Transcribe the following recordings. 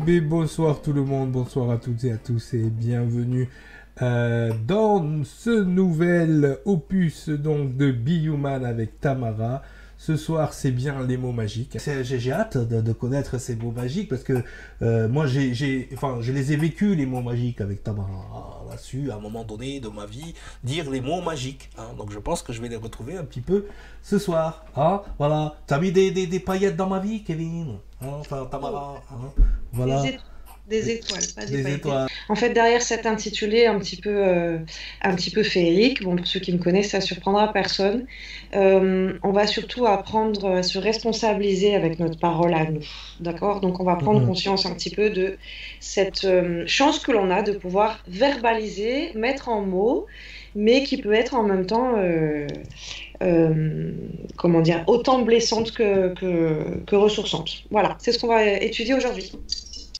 Bonsoir tout le monde, bonsoir à toutes et à tous et bienvenue dans ce nouvel opus donc de Be Human avec Tamara. Ce soir c'est bien les mots magiques. J'ai hâte de connaître ces mots magiques parce que moi je les ai vécus les mots magiques avec Tamara. Là-dessus, à un moment donné de ma vie, dire les mots magiques. Hein. Donc je pense que je vais les retrouver un petit peu ce soir. Hein. Voilà. T'as mis des paillettes dans ma vie, Kevin? Hein, enfin, Tamara. Hein. Voilà. Des étoiles, pas des paillettes. Étoiles. En fait, derrière cet intitulé un petit peu féerique, bon, pour ceux qui me connaissent, ça surprendra personne. On va surtout apprendre à se responsabiliser avec notre parole à nous, d'accord? Donc, on va prendre conscience un petit peu de cette chance que l'on a de pouvoir verbaliser, mettre en mots, mais qui peut être en même temps, comment dire, autant blessante que ressourçante. Voilà, c'est ce qu'on va étudier aujourd'hui.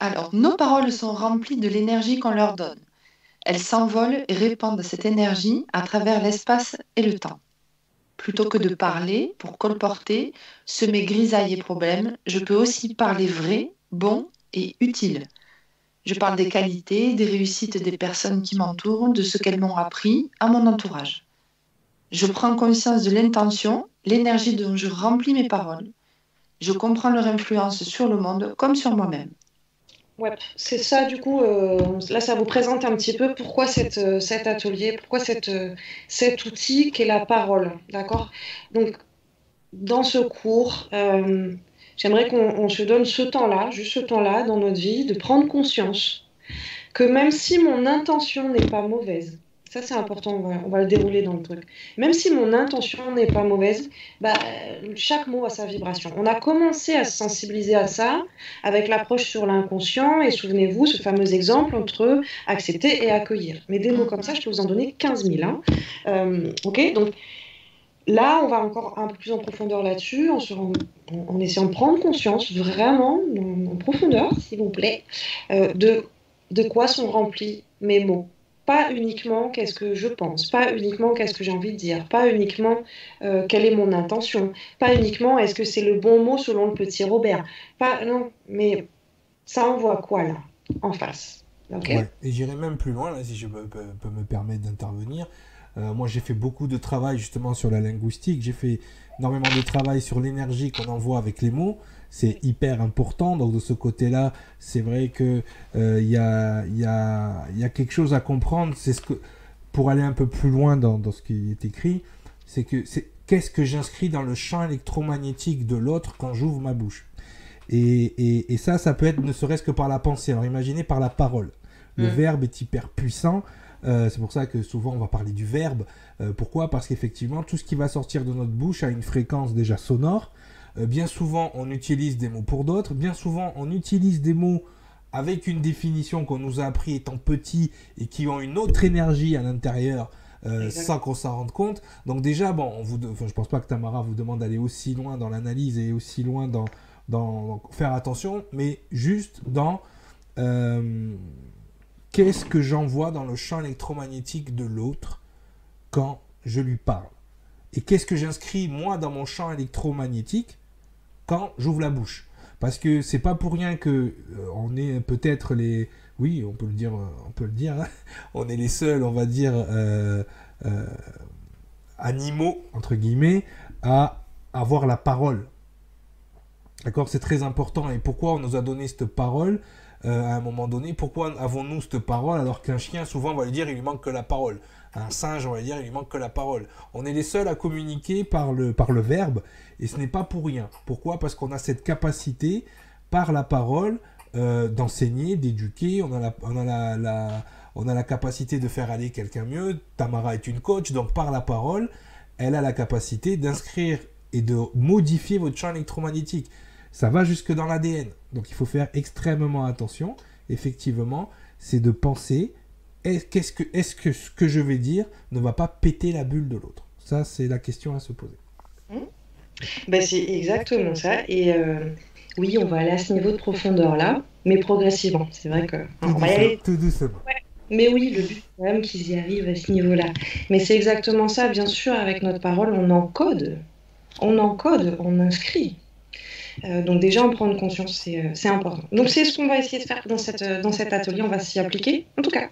Alors, nos paroles sont remplies de l'énergie qu'on leur donne. Elles s'envolent et répandent cette énergie à travers l'espace et le temps. Plutôt que de parler pour colporter, semer grisailles et problèmes, je peux aussi parler vrai, bon et utile. Je parle des qualités, des réussites des personnes qui m'entourent, de ce qu'elles m'ont appris à mon entourage. Je prends conscience de l'intention, l'énergie dont je remplis mes paroles. Je comprends leur influence sur le monde comme sur moi-même. Ouais, c'est ça du coup, là ça vous présente un petit peu pourquoi cet atelier, pourquoi cet outil qu'est la parole, d'accord? Donc dans ce cours, j'aimerais qu'on se donne ce temps-là, juste ce temps-là dans notre vie, de prendre conscience que même si mon intention n'est pas mauvaise, ça c'est important, on va le dérouler dans le truc. Même si mon intention n'est pas mauvaise, bah, chaque mot a sa vibration. On a commencé à se sensibiliser à ça avec l'approche sur l'inconscient et souvenez-vous ce fameux exemple entre accepter et accueillir. Mais des mots comme ça, je peux vous en donner 15 000. Hein. Ok, donc là, on va encore un peu plus en profondeur là-dessus, en essayant de prendre conscience vraiment en profondeur, s'il vous plaît, de quoi sont remplis mes mots. Pas uniquement qu'est-ce que je pense, pas uniquement qu'est-ce que j'ai envie de dire, pas uniquement quelle est mon intention, pas uniquement est-ce que c'est le bon mot selon le petit Robert. Non, mais ça envoie quoi là, en face? Okay. Ouais. Et j'irai même plus loin, là, si je peux me permettre d'intervenir. Moi, j'ai fait beaucoup de travail justement sur la linguistique. J'ai fait énormément de travail sur l'énergie qu'on envoie avec les mots. C'est hyper important. Donc, de ce côté-là, c'est vrai que y a quelque chose à comprendre. C'est pour aller un peu plus loin dans ce qui est écrit, qu'est-ce que j'inscris dans le champ électromagnétique de l'autre quand j'ouvre ma bouche. Et ça peut être ne serait-ce que par la pensée. Alors, imaginez par la parole. Le verbe est hyper puissant. C'est pour ça que souvent on va parler du verbe. Pourquoi ? Parce qu'effectivement, tout ce qui va sortir de notre bouche a une fréquence déjà sonore. Bien souvent, on utilise des mots pour d'autres. Bien souvent, on utilise des mots avec une définition qu'on nous a appris étant petit et qui ont une autre énergie à l'intérieur sans qu'on s'en rende compte. Donc déjà, bon, je pense pas que Tamara vous demande d'aller aussi loin dans l'analyse et aussi loin dans faire attention, mais juste dans... qu'est-ce que j'envoie dans le champ électromagnétique de l'autre quand je lui parle? Et qu'est-ce que j'inscris moi dans mon champ électromagnétique quand j'ouvre la bouche? Parce que c'est pas pour rien que on est peut-être les... Oui, on peut le dire, hein. On est les seuls, on va dire, animaux, entre guillemets, à avoir la parole. D'accord? C'est très important. Et pourquoi on nous a donné cette parole à un moment donné? Pourquoi avons-nous cette parole alors qu'un chien, souvent, on va lui dire il lui manque que la parole. Un singe, on va lui dire il lui manque que la parole. On est les seuls à communiquer par le verbe et ce n'est pas pour rien. Pourquoi ? Parce qu'on a cette capacité par la parole d'enseigner, d'éduquer. On a la capacité de faire aller quelqu'un mieux. Tamara est une coach, donc par la parole, elle a la capacité d'inscrire et de modifier votre champ électromagnétique. Ça va jusque dans l'ADN. Donc il faut faire extrêmement attention. Effectivement, c'est de penser est-ce que ce que je vais dire ne va pas péter la bulle de l'autre? Ça, c'est la question à se poser. Ben, c'est exactement ça. Et oui, on va aller à ce niveau de profondeur-là, mais progressivement. C'est vrai que... on va y aller tout doucement. Ouais. Mais oui, le but, c'est quand même qu'ils y arrivent à ce niveau-là. Mais c'est exactement ça, bien sûr, avec notre parole, on encode, on inscrit. Donc déjà, en prendre conscience, c'est important. Donc c'est ce qu'on va essayer de faire dans cet atelier, on va s'y appliquer, en tout cas.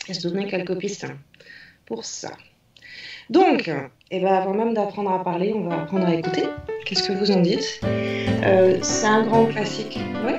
Et se donner quelques pistes pour ça. Donc, avant même d'apprendre à parler, on va apprendre à écouter. Qu'est-ce que vous en dites? C'est un grand classique. Ouais.